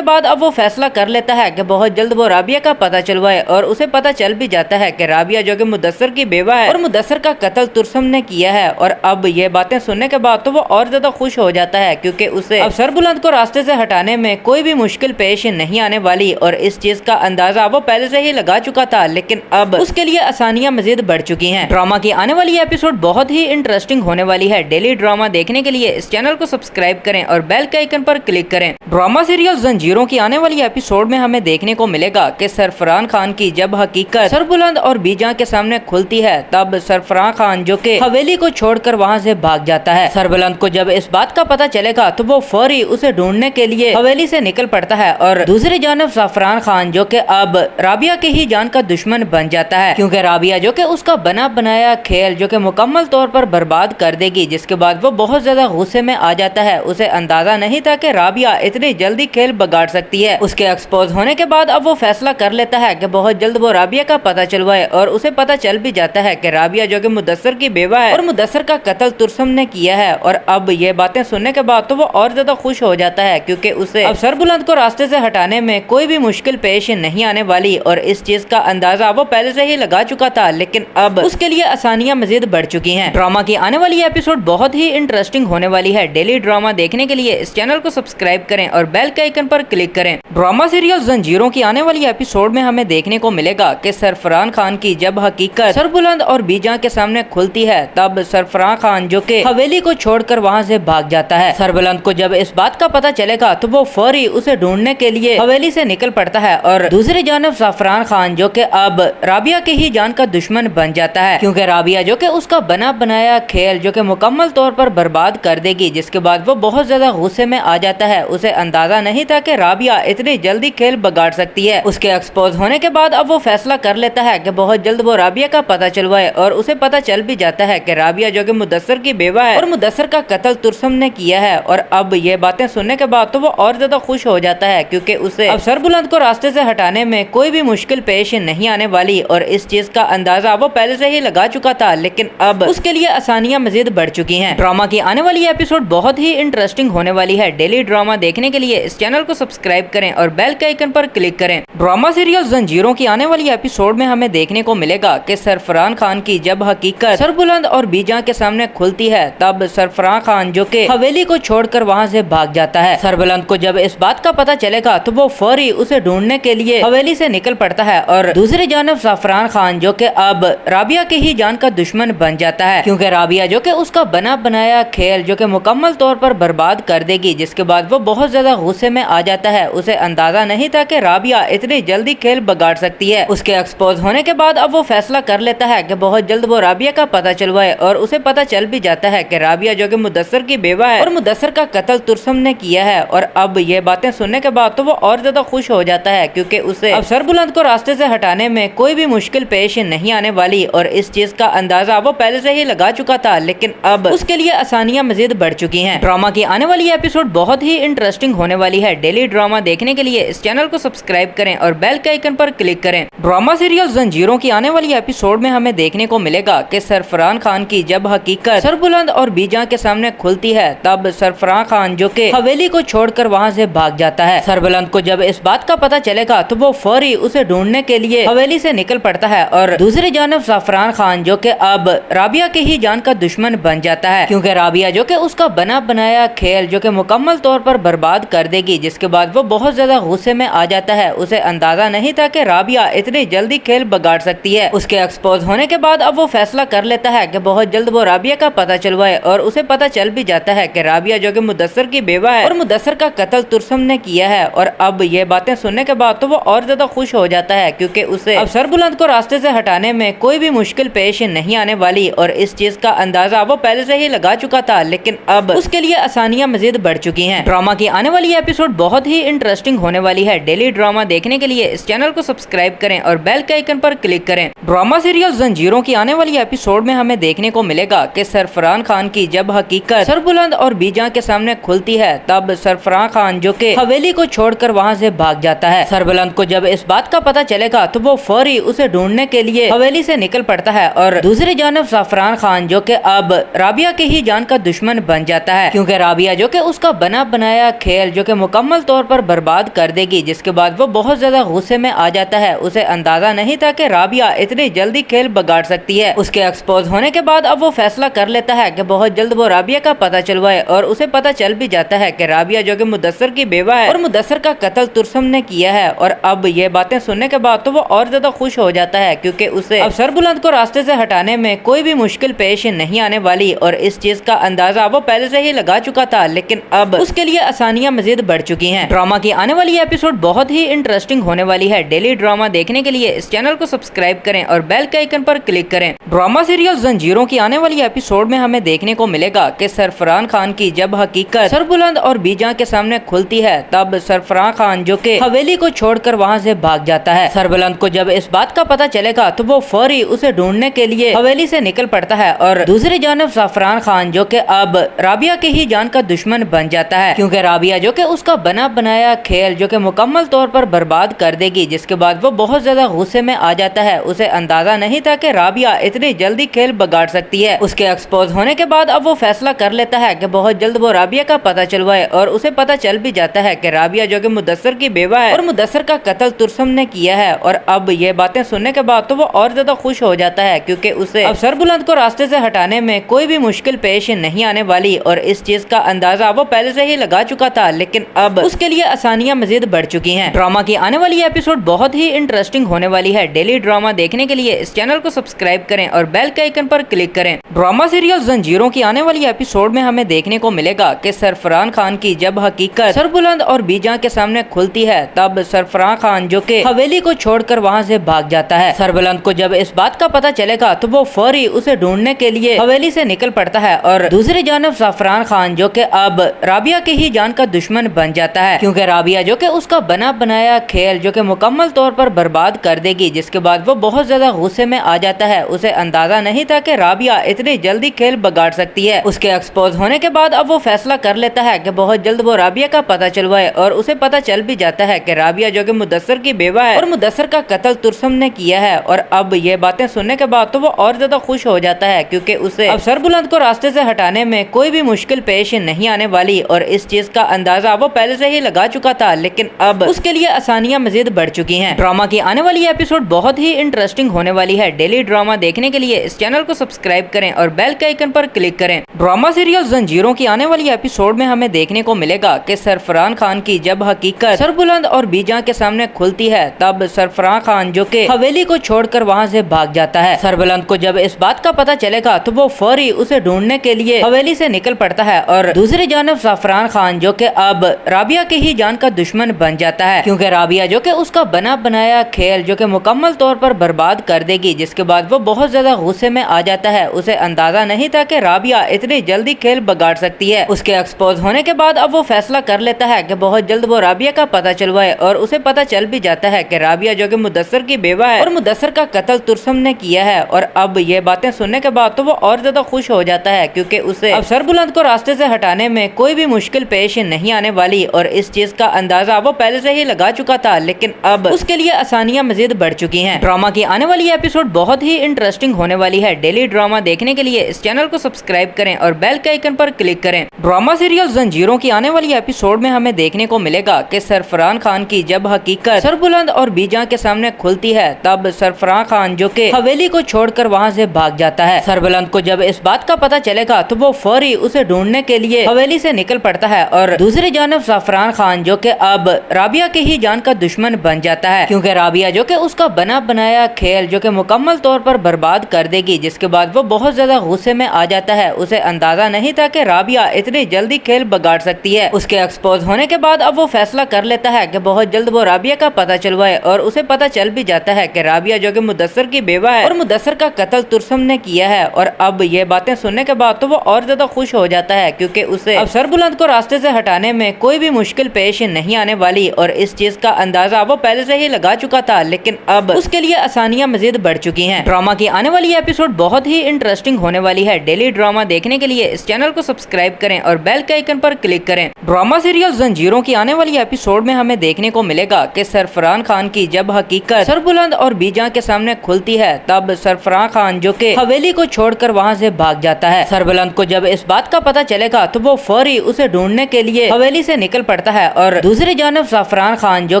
बाद अब वो फैसला कर लेता है कि बहुत जल्द वो राबिया का पता चलवाए और उसे पता चल भी जाता है कि राबिया जो कि मुदस्सर की बेवा है और मुदस्सर का कत्ल तुरसम ने किया है। और अब ये बातें सुनने के बाद तो वो और ज्यादा खुश हो जाता है क्योंकि उसे अब सरबुलंद को रास्ते से हटाने में कोई भी मुश्किल पेश नहीं आने वाली और इस चीज का अंदाजा वो पहले से ही लगा चुका था, लेकिन अब उसके लिए आसानियां मजीद बढ़ चुकी हैं। ड्रामा की आने वाली एपिसोड बहुत ही इंटरेस्टिंग होने वाली है। डेली ड्रामा देखने के लिए इस चैनल को सब्सक्राइब करें और बेल के आइकन पर क्लिक करें। ड्रामा सीरियल जंजीरों की आने वाली एपिसोड में हमें देखने को मिलेगा कि सरफरान खान की जब हकीकत सरबुलंद और बीजा के सामने खुलती है तब सरफरान खान जो कि हवेली को छोड़कर वहां से भाग जाता है। सरबुलंद को जब इस बात का पता चलेगा तो वो फौरी उसे ढूंढने के लिए हवेली से निकल पड़ता है और दूसरी जानब ज़फ़रान खान जो कि अब राबिया के ही जान का दुश्मन बन जाता है क्योंकि राबिया जो कि उसका बना बनाया खेल जो कि मुकम्मल तौर पर बर्बाद कर देगी, जिसके बाद वो बहुत ज्यादा गुस्से में आ जाता है। उसे अंदाजा नहीं था कि राबिया इतनी जल्दी खेल बगाड़ सकती है। उसके एक्सपोज होने के बाद अब वो फैसला कर लेता है कि बहुत जल्द वो राबिया का पता चलवाए और उसे पता चल भी जाता है कि राबिया जो कि मुदस्सर की बेवा है और मुदस्सर का कत्ल तुरसम ने किया है। और अब ये बातें सुनने के बाद तो वो और ज्यादा खुश हो जाता है क्योंकि उसे अब सरबुलंद को रास्ते से हटाने में कोई भी मुश्किल पेश नहीं आने वाली और इस चीज का अंदाजा वो पहले से ही लगा चुका था, लेकिन अब उसके लिए आसानियां मजीद बढ़ चुकी हैं। ड्रामा की आने वाली एपिसोड बहुत ही इंटरेस्टिंग होने वाली है। डेली ड्रामा देखने के लिए इस चैनल को सब्सक्राइब करें और बेल के आइकन पर क्लिक करें। ड्रामा सीरियल जंजीरों की आने वाली एपिसोड में हमें देखने को मिलेगा कि सरफरान खान की जब हकीकत सरबुलंद और बीजा के सामने खुलती है तब सरफरान खान जो कि हवेली को छोड़कर वहां से भाग जाता है। सरबुलंद को जब इस बात का पता चलेगा तो वो फौरी उसे ढूंढने के लिए हवेली से निकल पड़ता है और दूसरी जानब ज़फ़रान खान जो कि अब राबिया के ही जान का दुश्मन बन जाता है क्योंकि राबिया जो कि उसका बना बनाया खेल जो कि मुकम्मल तौर पर बर्बाद बर्बाद कर देगी, जिसके बाद वो बहुत ज्यादा गुस्से में आ जाता है। उसे अंदाजा नहीं था कि राबिया इतनी जल्दी खेल बिगाड़ सकती है। उसके एक्सपोज होने के बाद अब वो फैसला कर लेता है कि बहुत जल्द वो राबिया का पता चलवाए और उसे पता चल भी जाता है कि राबिया जो कि मुदस्सर की बेवा है और मुदस्सर का कत्ल तुरसम ने किया है। और अब ये बातें सुनने के बाद तो वो और ज्यादा खुश हो जाता है, क्योंकि उसे अब सरबुलंद को रास्ते से हटाने में कोई भी मुश्किल पेश नहीं आने वाली। और इस चीज का अंदाजा वो पहले से ही लगा चुका था, लेकिन अब उसके लिए आसानियां मजीद बढ़ चुकी हैं। ड्रामा की आने वाली एपिसोड बहुत ही इंटरेस्टिंग होने वाली है। डेली ड्रामा देखने के लिए इस चैनल को सब्सक्राइब करें और बेल के आइकन पर क्लिक करें। ड्रामा सीरियल जंजीरों की आने वाली एपिसोड में हमें देखने को मिलेगा कि सरफरान खान की जब हकीकत सरबुलंद और बीजा के सामने खुलती है, तब सरफरान खान जो कि हवेली को छोड़कर वहां से भाग जाता है। सरबुलंद को जब इस बात का पता चलेगा तो वो फौरी उसे ढूंढने के लिए हवेली से निकल पड़ता है। और दूसरी जानब ज़फ़रान खान जो कि अब राबिया के ही जान का दुश्मन बन जाता है, क्योंकि राबिया जो कि उसका बना बनाया खेल जो कि मुकम्मल तौर पर बर्बाद कर देगी, जिसके बाद वो बहुत ज्यादा गुस्से में आ जाता है। उसे अंदाजा नहीं था कि राबिया इतनी जल्दी खेल बिगाड़ सकती है। उसके एक्सपोज होने के बाद अब वो फैसला कर लेता है कि बहुत जल्द वो राबिया का पता चलवाए और उसे पता चल भी जाता है कि राबिया जो कि मुदस्सर की बेवा है और मुदस्सर का कत्ल तुरसम ने किया है। और अब ये बातें सुनने के बाद तो वो और ज्यादा खुश हो जाता है, क्योंकि उसे अब सरबुलंद को रास्ते से हटाने में कोई भी मुश्किल पेश नहीं आने वाली। और इस चीज का अंदाजा वो पहले से ही लगा चुका था, लेकिन अब उसके लिए आसानियां मजीद बढ़ चुकी हैं। ड्रामा की आने वाली एपिसोड बहुत ही इंटरेस्टिंग होने वाली है। डेली ड्रामा देखने के लिए इस चैनल को सब्सक्राइब करें और बेल के आइकन पर क्लिक करें। ड्रामा सीरियल जंजीरों की आने वाली एपिसोड में हमें देखने को मिलेगा कि सरफरान खान की जब हकीकत सरबुलंद और बीजा के सामने खुलती है, तब सरफरान खान जो कि हवेली को छोड़कर वहां से भाग जाता है। सरबुलंद को जब इस बात का पता चलेगा तो वो फौरी उसे ढूंढने के लिए हवेली से निकल पड़ता है। और दूसरी जानब ज़फ़रान खान जो कि अब राबिया के ही जान का दुश्मन बन जाता है, क्योंकि राबिया जो कि उसका बना बनाया खेल जो कि मुकम्मल तौर पर बर्बाद कर देगी, जिसके बाद वो बहुत ज्यादा गुस्से में आ जाता है। उसे अंदाजा नहीं था कि राबिया इतनी जल्दी खेल बिगाड़ सकती है। उसके एक्सपोज होने के बाद अब वो फैसला कर लेता है कि बहुत जल्द वो राबिया का पता चलवाए और उसे पता चल भी जाता है कि राबिया जो कि मुदस्सर की बेवा है और मुदस्सर का कत्ल तुरसम ने किया है। और अब ये बातें सुनने के बाद तो वो और ज्यादा खुश हो जाता है, क्योंकि उसे अब सरबुलंद को रास्ते से हटाने में कोई भी मुश्किल पेश नहीं आने वाली। और इस चीज का अंदाजा वो पहले से ही लगा चुका था, लेकिन अब उसके लिए आसानियां मजीद बढ़ चुकी हैं। ड्रामा की आने वाली एपिसोड बहुत ही इंटरेस्टिंग होने वाली है। डेली ड्रामा देखने के लिए इस चैनल को सब्सक्राइब करें और बेल के आइकन पर क्लिक करें। ड्रामा सीरियल जंजीरों की आने वाली एपिसोड में हमें देखने को मिलेगा कि सरफरान खान की जब हकीकत सरबुलंद और बीजा के सामने खुलती है, तब सरफरान खान जो कि हवेली को छोड़कर वहां से भाग जाता है। सरबुलंद को जब इस बात का पता चलेगा तो वो फौरी उसे ढूंढने के लिए हवेली से निकल पड़ता है। और दूसरी जानब ज़फ़रान खान जो कि अब राबिया के ही जान का दुश्मन बन जाता है, क्योंकि राबिया जो कि उसका बना बनाया खेल जो कि मुकम्मल तौर पर बर्बाद कर देगी, जिसके बाद वो बहुत ज्यादा गुस्से में आ जाता है। उसे अंदाजा नहीं था कि राबिया इतनी जल्दी खेल बिगाड़ सकती है। उसके एक्सपोज होने के बाद अब वो फैसला कर लेता है कि बहुत जल्द वो राबिया का पता चलवाए और उसे पता चल भी जाता है कि राबिया जो कि मुदस्सर की बेवा है और मुदस्सर का कत्ल तुरसम ने किया है। और अब ये बातें सुनने के बाद तो वो और ज्यादा खुश हो जाता है, क्योंकि उसे अब सरबुलंद को रास्ते से हटाने में कोई भी मुश्किल पेश नहीं आने वाली। और इस चीज का अंदाजा वो पहले से ही लगा चुका था, लेकिन अब उसके लिए आसानियां मजीद बढ़ चुकी हैं। ड्रामा की आने वाली एपिसोड बहुत ही इंटरेस्टिंग होने वाली है। डेली ड्रामा देखने के लिए इस चैनल को सब्सक्राइब करें और बेल के आइकन पर क्लिक करें। ड्रामा सीरियल जंजीरों की आने वाली एपिसोड में हमें देखने को मिलेगा कि सरफरान खान की जब हकीकत सरबुलंद और बीजा के सामने खुलती है, तब सरफरान खान जो कि हवेली को छोड़कर वहां से भाग जाता है। सरबुलंद को जब इस बात का पता चलेगा तो वो फौरी उसे ढूंढने के लिए हवेली से निकल पड़ता है। और दूसरी जानब ज़फ़रान खान जो कि अब राबिया के ही जान का दुश्मन बन जाता है, क्योंकि राबिया जो कि उसका बना बनाया खेल जो कि मुकम्मल तौर पर बर्बाद कर देगी, जिसके बाद वो बहुत ज्यादा गुस्से में आ जाता है। उसे अंदाजा नहीं था कि राबिया इतनी जल्दी खेल बिगाड़ सकती है। उसके एक्सपोज होने के बाद अब वो फैसला कर लेता है कि बहुत जल्द वो राबिया का पता चलवाए और उसे पता चल भी जाता है कि राबिया जो कि मुदस्सर की बेवा है और मुदस्सर का कत्ल तुरसम ने किया है। और अब ये बातें सुनने के बाद तो वो और ज्यादा खुश हो जाता है, क्योंकि उसे अब सरबुलंद को रास्ते से हटाने में कोई भी मुश्किल पेश नहीं आने वाली। और इस चीज का अंदाजा वो पहले से ही लगा चुका था, लेकिन अब उसके लिए आसानियां मजीद बढ़ चुकी हैं। ड्रामा की आने वाली एपिसोड बहुत ही इंटरेस्टिंग होने वाली है। डेली ड्रामा देखने के लिए इस चैनल को सब्सक्राइब करें और बेल के आइकन पर क्लिक करें। ड्रामा सीरियल जंजीरों की आने वाली एपिसोड में हमें देखने को मिलेगा कि सरफरान खान की जब हकीकत सरबुलंद और बीजा के सामने खुलती है, तब सरफरान खान जो कि हवेली को छोड़कर वहां से भाग जाता है। सरबुलंद को जब इस बात का पता चलेगा तो वो फौरी उसे ढूंढने के लिए हवेली से निकल पड़ता है। और और दूसरी जानब ज़फ़रान खान जो कि अब राबिया की ही जान का दुश्मन बन जाता है, क्योंकि राबिया जो कि उसका बना बनाया खेल जो कि मुकम्मल तौर पर बर्बाद कर देगी, जिसके बाद वो बहुत ज्यादा गुस्से में आ जाता है। उसे अंदाजा नहीं था कि राबिया इतनी जल्दी खेल बिगाड़ सकती है। उसके एक्सपोज होने के बाद अब वो फैसला कर लेता है कि बहुत जल्द वो राबिया का पता चलवाए, और उसे पता चल भी जाता है कि राबिया जो कि मुदस्सर की बेवा है और मुदस्सर का कत्ल तुरसम ने किया है। और अब ये बातें सुनने के बाद तो वो और ज्यादा खुश हो जाता है, क्योंकि उसे अब सरबुलंद को रास्ते से हटाने में कोई भी मुश्किल पेश नहीं आने वाली, और इस चीज का अंदाजा वो पहले से ही लगा चुका था। लेकिन अब उसके लिए आसानियां मजीद बढ़ चुकी हैं। ड्रामा की आने वाली एपिसोड बहुत ही इंटरेस्टिंग होने वाली है। डेली ड्रामा देखने के लिए इस चैनल को सब्सक्राइब करें और बेल के आइकन पर क्लिक करें। ड्रामा सीरियल जंजीरों की आने वाली एपिसोड में हमें देखने को मिलेगा कि सरफरान खान की जब हकीकत सरबुलंद और बीजा के सामने खुलती है, तब सरफरान खान जो कि हवेली को छोड़कर वहां से भाग जाता है। सरबुलंद को जब इस बात का पता चलेगा तो वो फौरी उसे ढूंढने के लिए हवेली से निकल पड़ता है, और दूसरी जानब ज़फ़रान खान जो कि अब राबिया की ही जान का दुश्मन बन जाता है, क्योंकि राबिया जो कि उसका बना बनाया खेल जो कि मुकम्मल तौर पर बर्बाद कर देगी, जिसके बाद वो बहुत ज्यादा गुस्से में आ जाता है। उसे अंदाजा नहीं था कि राबिया इतनी जल्दी खेल बिगाड़ सकती है। उसके एक्सपोज होने के बाद अब वो फैसला कर लेता है कि बहुत जल्द वो राबिया का पता चलवाए, और उसे पता चल भी जाता है कि राबिया जो कि मुदस्सर की बेवा है और मुदस्सर का कत्ल तुरसम ने किया है। और अब ये बातें सुनने के बाद तो वो और ज्यादा खुश हो जाता है, क्योंकि उसे अब सरबुलंद को रास्ते से हटाने में कोई भी मुश्किल पेश नहीं आने वाली, और इस चीज का अंदाजा वो पहले से ही लगा चुका था। लेकिन अब उसके लिए आसानियां मजीद बढ़ चुकी हैं। ड्रामा की आने वाली एपिसोड बहुत ही इंटरेस्टिंग होने वाली है। डेली ड्रामा देखने के लिए इस चैनल को सब्सक्राइब करें और बेल के आइकन पर क्लिक करें। ड्रामा सीरियल जंजीरों की आने वाली एपिसोड में हमें देखने को मिलेगा कि सरफरान खान की जब हकीकत सरबुलंद और बीजा के सामने खुलती है, तब सरफरान खान जो कि हवेली को छोड़कर वहां से भाग जाता है। सरबुलंद को जब इस बात का पता चलेगा तो वो फौरी उसे ढूंढने के लिए हवेली से निकल पड़ता है, और दूसरी जानब ज़फ़रान खान जो कि अब राबिया की ही जान का दुश्मन बन जाता है, क्योंकि राबिया जो कि उसका बना बनाया खेल जो कि मुकम्मल तौर पर बर्बाद कर देगी, जिसके बाद वो बहुत ज्यादा गुस्से में आ जाता है। उसे अंदाजा नहीं था कि राबिया इतनी जल्दी खेल बिगाड़ सकती है। उसके एक्सपोज होने के बाद अब वो फैसला कर लेता है कि बहुत जल्द वो राबिया का पता चलवाए, और उसे पता चल भी जाता है कि राबिया जो कि मुदस्सर की बेवा है और मुदस्सर का कत्ल तुरसम ने किया है। और अब ये बातें सुनने के बाद तो वो और ज्यादा खुश हो जाता है, क्योंकि उसे अब सरबुलंद को रास्ते से हटाने में कोई भी मुश्किल पेश नहीं आने वाली, और इस चीज का अंदाजा वो पहले से ही लगा चुका था। लेकिन अब उसके लिए आसानियां मजीद बढ़ चुकी हैं। ड्रामा की आने वाली एपिसोड बहुत ही इंटरेस्टिंग होने वाली है। डेली ड्रामा देखने के लिए इस चैनल को सब्सक्राइब करें और बेल के आइकन पर क्लिक करें। ड्रामा सीरियल जंजीरों की आने वाली एपिसोड में हमें देखने को मिलेगा कि सरफरान खान की जब हकीकत सरबुलंद और बीजा के सामने खुलती है, तब सरफरान खान जो कि हवेली को छोड़कर वहां से भाग जाता है। सरबुलंद को जब इस बात का पता चलेगा तो वो फौरी उसे ढूंढने के लिए हवेली से निकल पड़ता है, और दूसरी जानब ज़फ़रान खान जो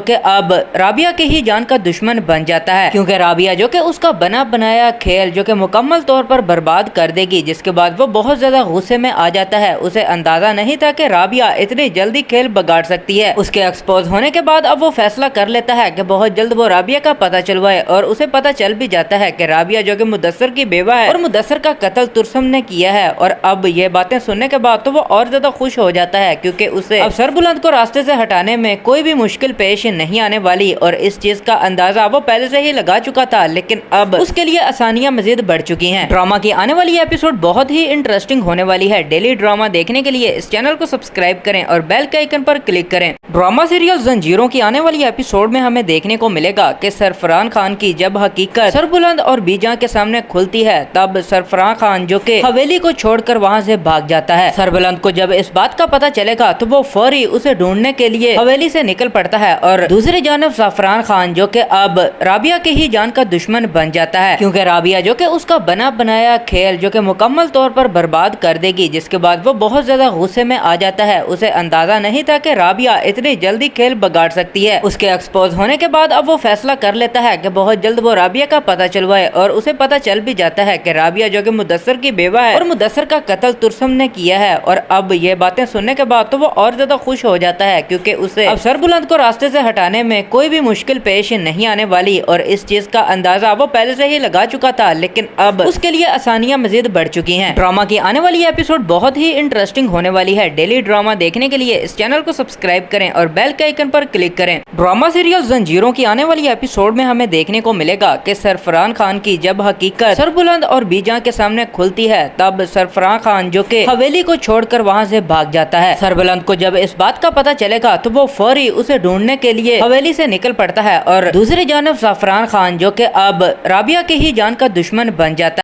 कि अब राबिया की ही जान का दुश्मन बन जाता है, क्योंकि राबिया जो कि उसका बना बनाया खेल जो कि मुकम्मल तौर पर बर्बाद कर देगी, जिसके बाद वो बहुत ज्यादा गुस्से में आ जाता है। उसे अंदाजा नहीं था कि राबिया इतनी जल्दी खेल बिगाड़ सकती है। उसके एक्सपोज होने के बाद अब वो फैसला कर लेता है कि बहुत जल्द वो राबिया का पता चलवाए, और उसे पता चल भी जाता है कि राबिया जो कि मुदस्सर की बेवा है और मुदस्सर का कत्ल तुरसम ने किया है। और अब ये बातें सुनने के बाद तो वो और ज्यादा खुश हो जाता है, क्योंकि उसे अब सरबुलंद को रास्ते से हटाने में कोई भी मुश्किल पेश नहीं आने वाली, और इस चीज का अंदाजा वो पहले से ही लगा चुका था। लेकिन अब उसके लिए आसानियां मजीद बढ़ चुकी हैं। ड्रामा की आने वाली एपिसोड बहुत ही इंटरेस्टिंग होने वाली है। डेली ड्रामा देखने के लिए इस चैनल को सब्सक्राइब करें और बेल के आइकन पर क्लिक करें। ड्रामा सीरियल जंजीरों की आने वाली एपिसोड में हमें देखने को मिलेगा कि सरफरान खान की जब हकीकत सरबुलंद और बीजा के सामने खुलती है, तब सरफरान खान जो कि हवेली को छोड़कर वहां से भाग जाता है। सरबुलंद को जब इस बात का पता चलेगा तो वो फौरी उसे ढूंढने के लिए हवेली से निकल पड़ता है, और दूसरी जानब ज़फ़रान खान जो कि अब राबिया की ही जान का दुश्मन बन जाता है, क्योंकि राबिया जो कि उसका बना बनाया खेल जो कि मुकम्मल तौर पर बर्बाद कर देगी, जिसके बाद वो बहुत ज्यादा गुस्से में आ जाता है। उसे अंदाजा नहीं था कि राबिया इतनी जल्दी खेल बिगाड़ सकती है। उसके एक्सपोज होने के बाद अब वो फैसला कर लेता है कि बहुत जल्द वो राबिया का पता चलवाए, और उसे पता चल भी जाता है कि राबिया जो कि मुदस्सर की बेवा है और मुदस्सर का कत्ल तुरसम ने किया है। और अब ये बातें सुनने के बाद तो वो और ज्यादा खुश हो जाता है, क्योंकि उसे अब सरबुलंद को रास्ते से हटाने में कोई भी मुश्किल पेश नहीं आने वाली, और इस चीज का अंदाजा वो पहले से ही लगा चुका था। लेकिन अब उसके लिए आसानियां मजीद बढ़ चुकी हैं। ड्रामा की आने वाली एपिसोड बहुत ही इंटरेस्टिंग होने वाली है। डेली ड्रामा देखने के लिए इस चैनल को सब्सक्राइब करें और बेल के आइकन पर क्लिक करें। ड्रामा सीरियल जंजीरों की आने वाली एपिसोड में हमें देखने को मिलेगा कि सरफरान खान की जब हकीकत सरबुलंद और बीजा के सामने खुलती है, तब सरफरान सरफरान खान जो कि हवेली को छोड़कर वहां से भाग जाता है। सरबुलंद को जब इस बात का पता चलेगा तो वो फौरी उसे ढूंढने के लिए हवेली से निकल पड़ता है और दूसरी जानब ज़फ़रान खान जो कि अब राबिया की ही जान का दुश्मन बन जाता है।